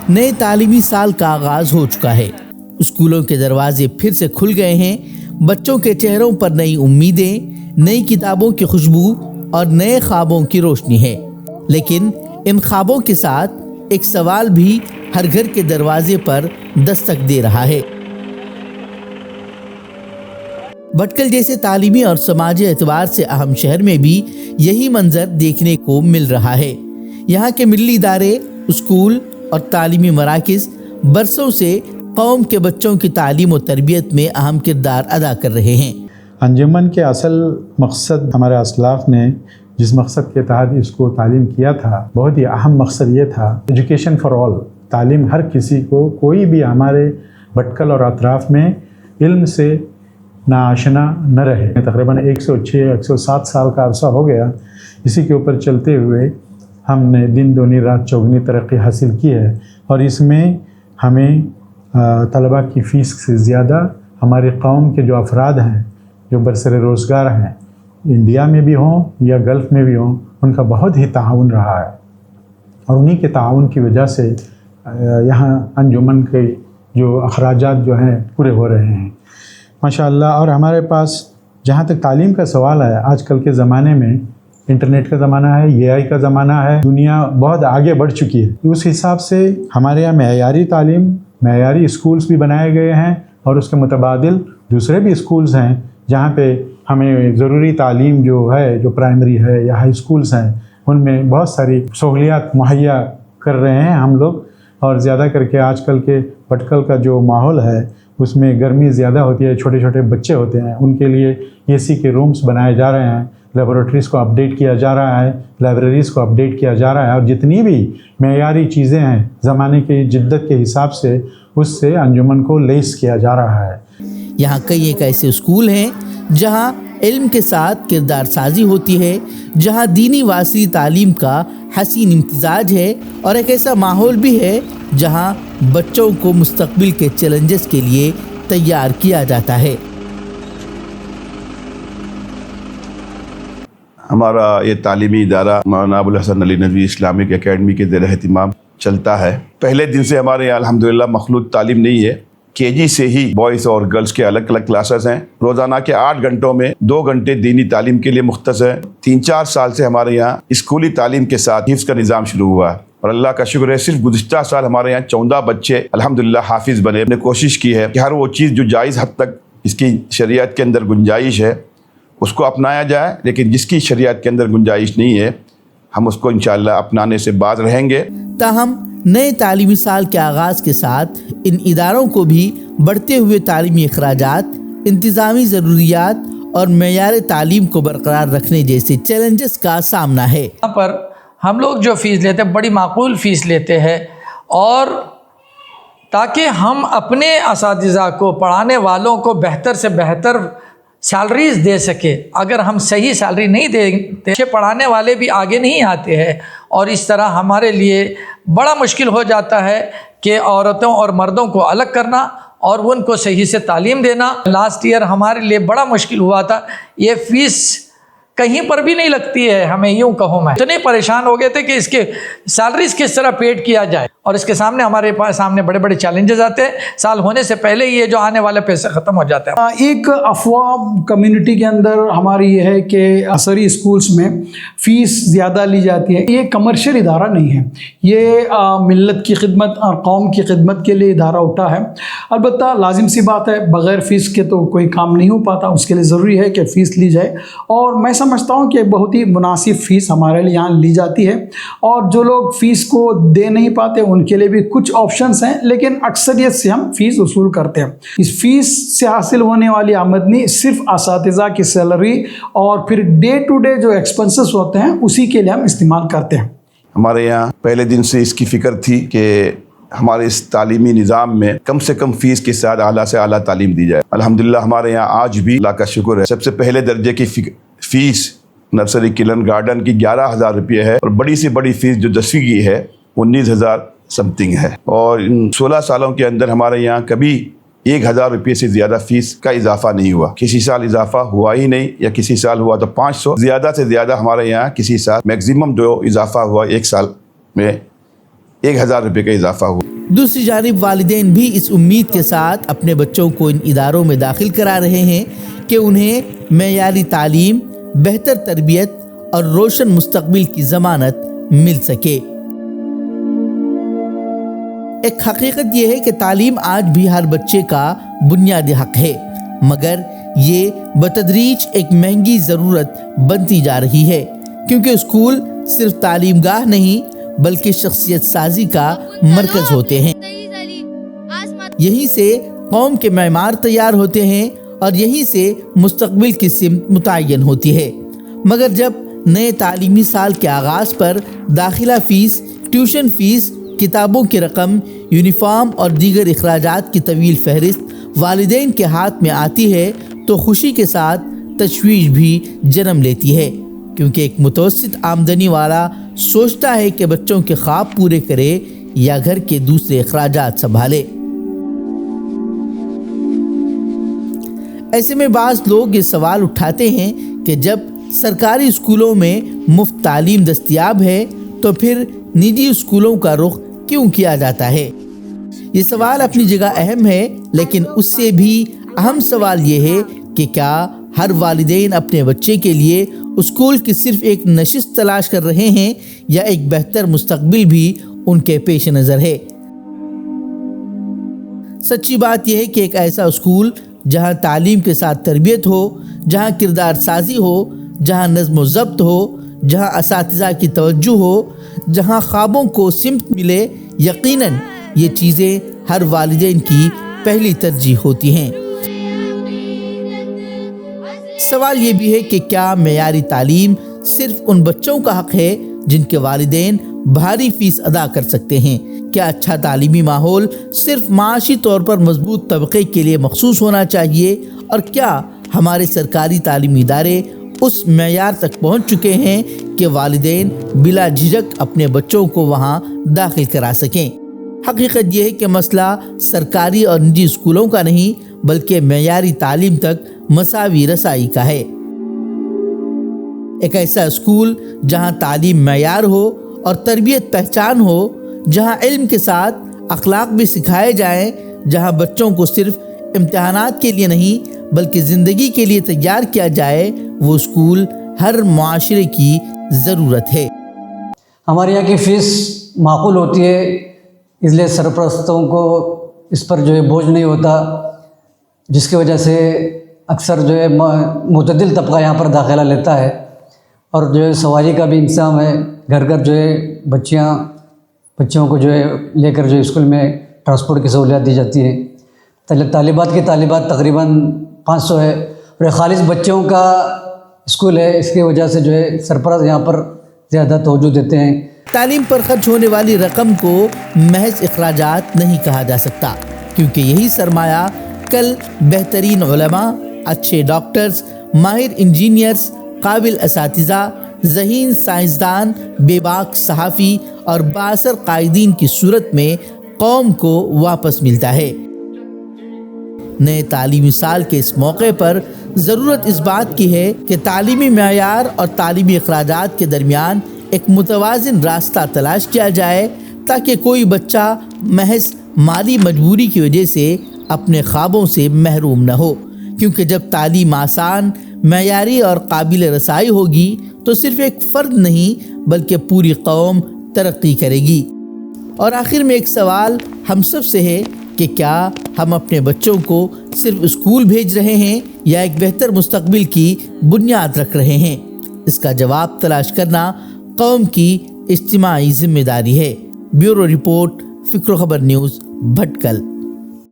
نئے تعلیمی سال کا آغاز ہو چکا ہے۔ اسکولوں کے دروازے پھر سے کھل گئے ہیں۔ بچوں کے چہروں پر نئی امیدیں، نئی کتابوں کی خوشبو اور نئے خوابوں کی روشنی ہے۔ لیکن ان خوابوں کے ساتھ ایک سوال بھی ہر گھر کے دروازے پر دستک دے رہا ہے۔ بھٹکل جیسے تعلیمی اور سماجی اعتبار سے اہم شہر میں بھی یہی منظر دیکھنے کو مل رہا ہے۔ یہاں کے ملی ادارے، اسکول اور تعلیمی مراکز برسوں سے قوم کے بچوں کی تعلیم و تربیت میں اہم کردار ادا کر رہے ہیں۔ انجمن کے اصل مقصد، ہمارے اسلاف نے جس مقصد کے تحت اس کو تعلیم کیا تھا، بہت ہی اہم مقصد یہ تھا، ایجوکیشن فار آل، تعلیم ہر کسی کو، کوئی بھی ہمارے بھٹکل اور اطراف میں علم سے ناآشنا نہ رہے۔ تقریباً 106-107 سال کا عرصہ ہو گیا، اسی کے اوپر چلتے ہوئے ہم نے دن دگنی رات چوگنی ترقی حاصل کی ہے، اور اس میں ہمیں طلباء کی فیس سے زیادہ ہماری قوم کے جو افراد ہیں، جو برسر روزگار ہیں، انڈیا میں بھی ہوں یا گلف میں بھی ہوں، ان کا بہت ہی تعاون رہا ہے، اور انہی کے تعاون کی وجہ سے یہاں انجمن کے جو اخراجات جو ہیں پورے ہو رہے ہیں ماشاءاللہ۔ اور ہمارے پاس جہاں تک تعلیم کا سوال ہے، آج کل کے زمانے میں انٹرنیٹ کا زمانہ ہے، AI کا زمانہ ہے، دنیا بہت آگے بڑھ چکی ہے۔ اس حساب سے ہمارے یہاں معیاری تعلیم، معیاری اسکولز بھی بنائے گئے ہیں، اور اس کے متبادل دوسرے بھی اسکولز ہیں جہاں پہ ہمیں ضروری تعلیم جو ہے، جو پرائمری ہے یا ہائی اسکولز ہیں، ان میں بہت ساری سہولیات مہیا کر رہے ہیں ہم لوگ۔ اور زیادہ کر کے آج کل کے بھٹکل کا جو ماحول ہے، اس میں گرمی زیادہ ہوتی ہے، چھوٹے چھوٹے بچے ہوتے ہیں، ان کے لیے AC کے رومز بنائے جا رہے ہیں، لیبارٹریز کو اپڈیٹ کیا جا رہا ہے، لائبریریز کو اپڈیٹ کیا جا رہا ہے، اور جتنی بھی معیاری چیزیں ہیں زمانے کی جدت کے حساب سے، اس سے انجمن کو لیس کیا جا رہا ہے۔ یہاں کئی ایک ایسے اسکول ہیں جہاں علم کے ساتھ کردار سازی ہوتی ہے، جہاں دینی واصلی تعلیم کا حسین امتزاج ہے، اور ایک ایسا ماحول بھی ہے جہاں بچوں کو مستقبل کے چیلنجز کے لیے تیار کیا جاتا ہے۔ ہمارا یہ تعلیمی ادارہ مولانا ابوالحسن علی ندوی اسلامک اکیڈمی کے زیر اہتمام چلتا ہے۔ پہلے دن سے ہمارے یہاں الحمدللہ مخلوط تعلیم نہیں ہے، KG سے ہی بوائز اور گرلز کے الگ الگ کلاسز ہیں۔ روزانہ کے 8 گھنٹوں میں 2 گھنٹے دینی تعلیم کے لیے مختص ہے۔ 3-4 سال سے ہمارے یہاں اسکولی تعلیم کے ساتھ حفظ کا نظام شروع ہوا ہے، اور اللہ کا شکر ہے صرف گزشتہ سال ہمارے یہاں 14 بچے الحمدللہ حافظ بنے۔ ہم نے کوشش کی ہے کہ ہر وہ چیز جو جائز حد تک اس کی شریعت کے اندر گنجائش ہے اس کو اپنایا جائے، لیکن جس کی شریعت کے اندر گنجائش نہیں ہے ہم اس کو انشاءاللہ اپنانے سے باز رہیں گے۔ تاہم نئے تعلیمی سال کے آغاز کے ساتھ ان اداروں کو بھی بڑھتے ہوئے تعلیمی اخراجات، انتظامی ضروریات اور معیار تعلیم کو برقرار رکھنے جیسے چیلنجز کا سامنا ہے۔ یہاں پر ہم لوگ جو فیس لیتے ہیں بڑی معقول فیس لیتے ہیں، اور تاکہ ہم اپنے اساتذہ کو، پڑھانے والوں کو بہتر سے بہتر سیلریز دے سکے۔ اگر ہم صحیح سیلری نہیں دیتے، پڑھانے والے بھی آگے نہیں آتے ہیں، اور اس طرح ہمارے لیے بڑا مشکل ہو جاتا ہے کہ عورتوں اور مردوں کو الگ کرنا اور ان کو صحیح سے تعلیم دینا۔ لاسٹ ایئر ہمارے لیے بڑا مشکل ہوا تھا، یہ فیس کہیں پر بھی نہیں لگتی ہے، ہمیں یوں کہوں میں اتنے پریشان ہو گئے تھے کہ اس کے سیلریز کس طرح پیڈ کیا جائے، اور اس کے سامنے ہمارے پاس سامنے بڑے بڑے چیلنجز آتے ہیں۔ سال ہونے سے پہلے یہ جو آنے والے پیسے ختم ہو جاتے ہیں۔ ایک افواہ کمیونٹی کے اندر ہماری یہ ہے کہ عصری اسکولز میں فیس زیادہ لی جاتی ہے۔ یہ کمرشل ادارہ نہیں ہے، یہ ملت کی خدمت اور قوم کی خدمت کے لیے ادارہ اٹھا ہے۔ البتہ لازم سی بات ہے، بغیر فیس کے تو کوئی کام نہیں ہو پاتا، اس کے لیے ضروری ہے کہ فیس لی جائے، اور میں سمجھتا ہوں کہ بہت ہی مناسب فیس ہمارے لیے یہاں لی جاتی ہے، اور جو لوگ فیس کو دے نہیں پاتے ان کے لیے بھی کچھ آپشنس ہیں، لیکن اکثریت سے ہم فیس وصول کرتے ہیں۔ اس فیس سے حاصل ہونے والی آمدنی صرف اساتذہ کی سیلری اور پھر ڈے ٹو ڈے جو ایکسپنسز ہوتے ہیں اسی کے لیے ہم استعمال کرتے ہیں۔ ہمارے یہاں پہلے دن سے اس کی فکر تھی کہ ہمارے اس تعلیمی نظام میں کم سے کم فیس کے ساتھ اعلیٰ سے اعلیٰ تعلیم دی جائے۔ الحمدللہ ہمارے یہاں آج بھی اللہ کا شکر ہے سب سے پہلے درجے کی فیس نرسری کلن گارڈن کی 11,000 روپے ہے، اور بڑی سے بڑی فیس جو 10ویں کی ہے 19,000 سمتنگ ہے، اور ان 16 سالوں کے اندر ہمارے یہاں کبھی 1,000 روپے سے زیادہ فیس کا اضافہ نہیں ہوا۔ کسی سال اضافہ ہوا ہی نہیں، یا کسی سال ہوا تو 500، زیادہ سے زیادہ ہمارے یہاں کسی سال میکزیمم جو اضافہ ہوا ایک سال میں 1,000 روپے کا اضافہ ہوا۔ دوسری جانب والدین بھی اس امید کے ساتھ اپنے بچوں کو ان اداروں میں داخل کرا رہے ہیں کہ انہیں معیاری تعلیم، بہتر تربیت اور روشن مستقبل کی ضمانت مل سکے۔ ایک حقیقت یہ ہے کہ تعلیم آج بھی ہر بچے کا بنیادی حق ہے، مگر یہ بتدریج ایک مہنگی ضرورت بنتی جا رہی ہے، کیونکہ اسکول صرف تعلیم گاہ نہیں بلکہ شخصیت سازی کا مرکز ہوتے ہیں۔ یہیں سے قوم کے معمار تیار ہوتے ہیں اور یہیں سے مستقبل کی سمت متعین ہوتی ہے۔ مگر جب نئے تعلیمی سال کے آغاز پر داخلہ فیس، ٹیوشن فیس، کتابوں کی رقم، یونیفارم اور دیگر اخراجات کی طویل فہرست والدین کے ہاتھ میں آتی ہے تو خوشی کے ساتھ تشویش بھی جنم لیتی ہے، کیونکہ ایک متوسط آمدنی والا سوچتا ہے کہ بچوں کے خواب پورے کرے یا گھر کے دوسرے اخراجات سنبھالے۔ ایسے میں بعض لوگ یہ سوال اٹھاتے ہیں کہ جب سرکاری اسکولوں میں مفت تعلیم دستیاب ہے تو پھر نجی اسکولوں کا رخ کیوں کیا جاتا ہے؟ یہ سوال اپنی جگہ اہم ہے، لیکن اس سے بھی اہم سوال یہ ہے کہ کیا ہر والدین اپنے بچے کے لیے اسکول کی صرف ایک نشست تلاش کر رہے ہیں یا ایک بہتر مستقبل بھی ان کے پیش نظر ہے؟ سچی بات یہ ہے کہ ایک ایسا اسکول جہاں تعلیم کے ساتھ تربیت ہو، جہاں کردار سازی ہو، جہاں نظم و ضبط ہو، جہاں اساتذہ کی توجہ ہو، جہاں خوابوں کو سمت ملے، یقیناً یہ چیزیں ہر والدین کی پہلی ترجیح ہوتی ہیں۔ سوال یہ بھی ہے کہ کیا معیاری تعلیم صرف ان بچوں کا حق ہے جن کے والدین بھاری فیس ادا کر سکتے ہیں؟ کیا اچھا تعلیمی ماحول صرف معاشی طور پر مضبوط طبقے کے لیے مخصوص ہونا چاہیے؟ اور کیا ہمارے سرکاری تعلیمی ادارے اس معیار تک پہنچ چکے ہیں کہ والدین بلا جھجک اپنے بچوں کو وہاں داخل کرا سکیں؟ حقیقت یہ ہے کہ مسئلہ سرکاری اور نجی اسکولوں کا نہیں بلکہ معیاری تعلیم تک مساوی رسائی کا ہے۔ ایک ایسا اسکول جہاں تعلیم معیار ہو اور تربیت پہچان ہو، جہاں علم کے ساتھ اخلاق بھی سکھائے جائیں، جہاں بچوں کو صرف امتحانات کے لیے نہیں بلکہ زندگی کے لیے تیار کیا جائے، وہ اسکول ہر معاشرے کی ضرورت ہے۔ ہمارے یہاں کی فیس معقول ہوتی ہے، اس لیے سرپرستوں کو اس پر جو ہے بوجھ نہیں ہوتا، جس کی وجہ سے اکثر جو ہے معتدل طبقہ یہاں پر داخلہ لیتا ہے، اور جو ہے سواری کا بھی انتظام ہے، گھر گھر جو ہے بچوں کو جو ہے لے کر جو اسکول میں ٹرانسپورٹ کی سہولیات دی جاتی ہے۔ طالبات تقریباً 500 ہے، اور یہ خالص بچوں کا اسکول ہے، اس کی وجہ سے جو ہے سرپرست یہاں پر زیادہ توجہ دیتے ہیں۔ تعلیم پر خرچ ہونے والی رقم کو محض اخراجات نہیں کہا جا سکتا، کیونکہ یہی سرمایہ کل بہترین علماء، اچھے ڈاکٹرز، ماہر انجینئرز، قابل اساتذہ، ذہین سائنسدان، بے باک صحافی اور بااثر قائدین کی صورت میں قوم کو واپس ملتا ہے۔ نئے تعلیمی سال کے اس موقع پر ضرورت اس بات کی ہے کہ تعلیمی معیار اور تعلیمی اخراجات کے درمیان ایک متوازن راستہ تلاش کیا جائے، تاکہ کوئی بچہ محض مالی مجبوری کی وجہ سے اپنے خوابوں سے محروم نہ ہو، کیونکہ جب تعلیم آسان، معیاری اور قابل رسائی ہوگی تو صرف ایک فرد نہیں بلکہ پوری قوم ترقی کرے گی۔ اور آخر میں ایک سوال ہم سب سے ہے کہ کیا ہم اپنے بچوں کو صرف اسکول بھیج رہے ہیں یا ایک بہتر مستقبل کی بنیاد رکھ رہے ہیں؟ اس کا جواب تلاش کرنا قوم کی اجتماعی ذمہ داری ہے۔ بیورو رپورٹ، فکر و خبر نیوز، بھٹکل۔